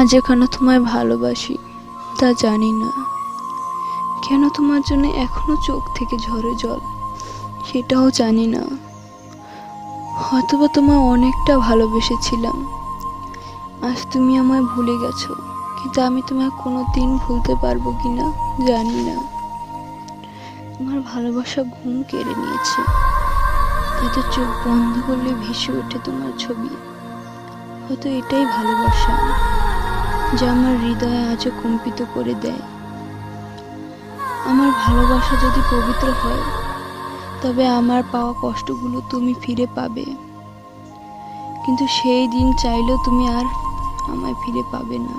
আজ এখনো তোমায় ভালোবাসি তা জানি না, কেন তোমার জন্য এখনো চোখ থেকে ঝরে জল সেটাও জানি না। হয়তোবা তোমায় অনেকটা ভালোবেসেছিলাম, আজ তুমি আমায় ভুলে গেছো, কিন্তু আমি তোমায় কোনোদিন ভুলতে পারবো কিনা জানি না। তোমার ভালোবাসা ঘুম কেড়ে নিয়েছে, তাতে চোখ বন্ধ করলে ভেসে ওঠে তোমার ছবি। হয়তো এটাই ভালোবাসা, যা আমার হৃদয় আজও কম্পিত করে দেয়। আমার ভালোবাসা যদি পবিত্র হয়, তবে আমার পাওয়া কষ্টগুলো তুমি ফিরে পাবে, কিন্তু সেই দিন চাইলেও তুমি আর আমায় ফিরে পাবে না।